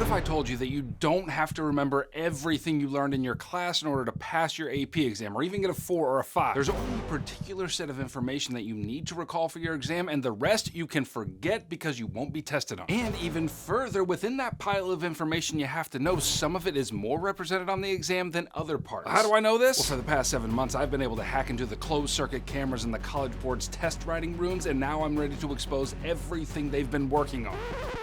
if I told you that you don't have to remember everything you learned in your class in order to pass your AP exam or even get a 4 or a 5? There's only a particular set of information that you need to recall for your exam, and the rest you can forget because you won't be tested on. And even further, within that pile of information you have to know, some of it is more represented on the exam than other parts. How do I know this? Well, for the past 7 months, I've been able to hack into the closed circuit cameras in the College Board's test writing rooms, and now I'm ready to expose everything they've been working on,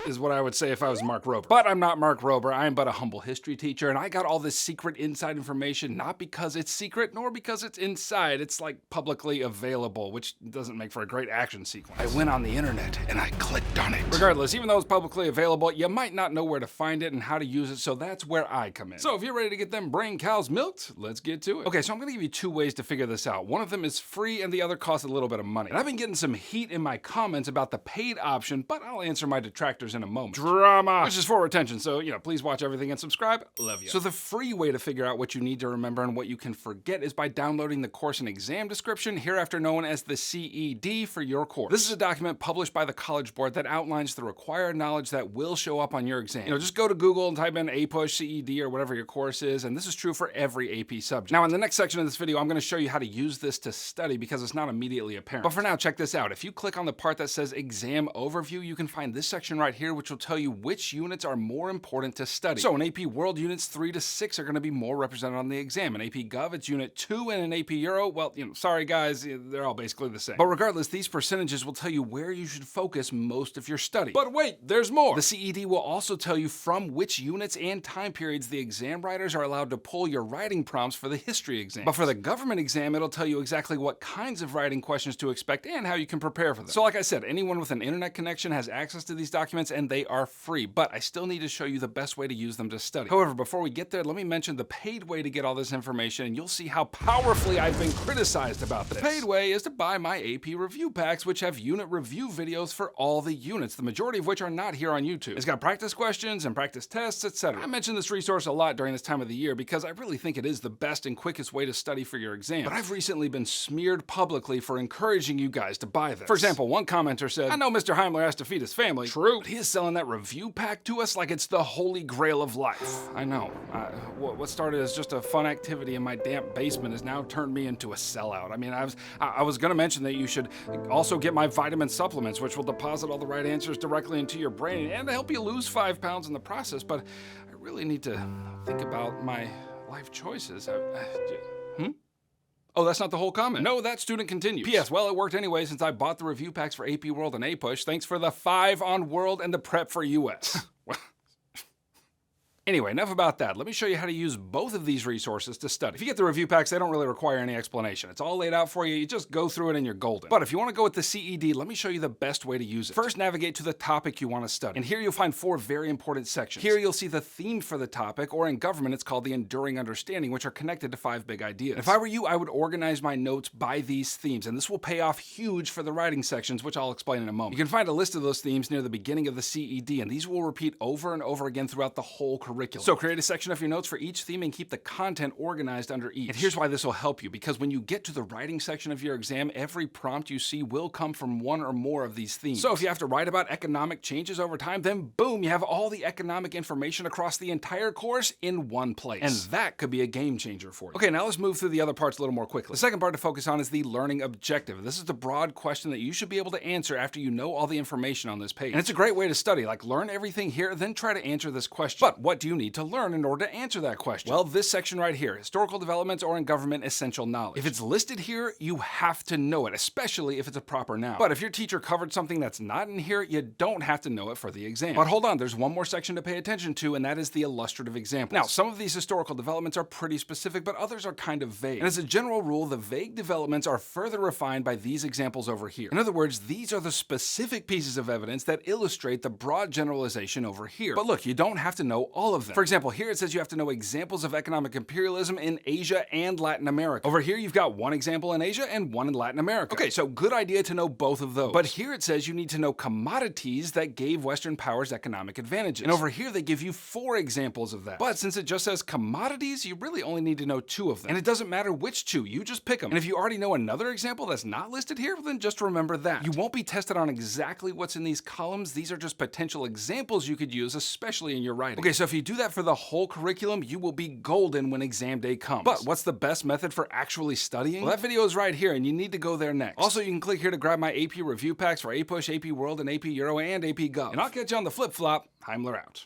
is what I would say if I was Mark Rober. But I'm not Mark Rober, I am but a humble history teacher, and I got all this secret inside information not because it's secret, nor because it's inside. It's like publicly available, which doesn't make for a great action sequence. I went on the internet and I clicked on it. Regardless, even though it's publicly available, you might not know where to find it and how to use it, so that's where I come in. So if you're ready to get them brain cows milked, let's get to it. Okay, so I'm gonna give you 2 ways to figure this out. One of them is free and the other costs a little bit of money. And I've been getting some heat in my comments about the paid option, but I'll answer my detractors in a moment. Drama! Which is for retention, so, please watch everything and subscribe. Love you. So the free way to figure out what you need to remember and what you can forget is by downloading the course and exam description, hereafter known as the CED for your course. This is a document published by the College Board that outlines the required knowledge that will show up on your exam. Just go to Google and type in APUSH, CED, or whatever your course is, and this is true for every AP subject. Now, in the next section of this video, I'm going to show you how to use this to study because it's not immediately apparent. But for now, check this out. If you click on the part that says Exam Overview, you can find this section right here, which will tell you which units are more important to study. So in AP World, units 3 to 6 are going to be more represented on the exam. In AP Gov, it's unit 2, and in AP Euro, well, sorry guys, they're all basically the same. But regardless, these percentages will tell you where you should focus most of your study. But wait, there's more! The CED will also tell you from which units and time periods the exam writers are allowed to pull your writing prompts for the history exam. But for the government exam, it'll tell you exactly what kinds of writing questions to expect and how you can prepare for them. So like I said, anyone with an internet connection has access to these documents and they are free, but I still need to show you the best way to use them to study. However, before we get there, let me mention the paid way to get all this information, and you'll see how powerfully I've been criticized about this. The paid way is to buy my AP review packs, which have unit review videos for all the units, the majority of which are not here on YouTube. It's got practice questions and practice tests, etc. I mention this resource a lot during this time of the year because I really think it is the best and quickest way to study for your exam. But I've recently been smeared publicly for encouraging you guys to buy this. For example, one commenter said, "I know Mr. Heimler has to feed his family." True, but he is selling that review pack to us like it's the holy grail of life. I know. What started as just a fun activity in my damp basement has now turned me into a sellout. I mean, I was gonna mention that you should also get my vitamin supplements, which will deposit all the right answers directly into your brain and help you lose 5 pounds in the process, but I really need to think about my life choices. Oh, that's not the whole comment. No, that student continues. P.S. Well, it worked anyway since I bought the review packs for AP World and APUSH. Thanks for the 5 on World and the prep for US. Anyway, enough about that. Let me show you how to use both of these resources to study. If you get the review packs, they don't really require any explanation. It's all laid out for you. You just go through it and you're golden. But if you want to go with the CED, let me show you the best way to use it. First, navigate to the topic you want to study. And here you'll find 4 very important sections. Here you'll see the theme for the topic, or in government, it's called the enduring understanding, which are connected to 5 big ideas. If I were you, I would organize my notes by these themes, and this will pay off huge for the writing sections, which I'll explain in a moment. You can find a list of those themes near the beginning of the CED, and these will repeat over and over again throughout the whole curriculum. So create a section of your notes for each theme and keep the content organized under each. And here's why this will help you, because when you get to the writing section of your exam, every prompt you see will come from one or more of these themes. So if you have to write about economic changes over time, then boom, you have all the economic information across the entire course in one place. And that could be a game changer for you. Okay, now let's move through the other parts a little more quickly. The second part to focus on is the learning objective. This is the broad question that you should be able to answer after you know all the information on this page. And it's a great way to study, like learn everything here, then try to answer this question. But what do you need to learn in order to answer that question? Well, this section right here, historical developments or in government essential knowledge. If it's listed here, you have to know it, especially if it's a proper noun. But if your teacher covered something that's not in here, you don't have to know it for the exam. But hold on, there's one more section to pay attention to, and that is the illustrative examples. Now, some of these historical developments are pretty specific, but others are kind of vague. And as a general rule, the vague developments are further refined by these examples over here. In other words, these are the specific pieces of evidence that illustrate the broad generalization over here. But look, you don't have to know all all of them. For example, here it says you have to know examples of economic imperialism in Asia and Latin America. Over here, you've got one example in Asia and one in Latin America. Okay, so good idea to know both of those. But here it says you need to know commodities that gave Western powers economic advantages. And over here, they give you 4 examples of that. But since it just says commodities, you really only need to know 2 of them. And it doesn't matter which 2, you just pick them. And if you already know another example that's not listed here, then just remember that. You won't be tested on exactly what's in these columns. These are just potential examples you could use, especially in your writing. Okay, so if you do that for the whole curriculum, you will be golden when exam day comes. But what's the best method for actually studying? Well, that video is right here, and you need to go there next. Also, you can click here to grab my AP review packs for APUSH, AP World, and AP Euro, and AP Gov. And I'll catch you on the flip-flop. Heimler out.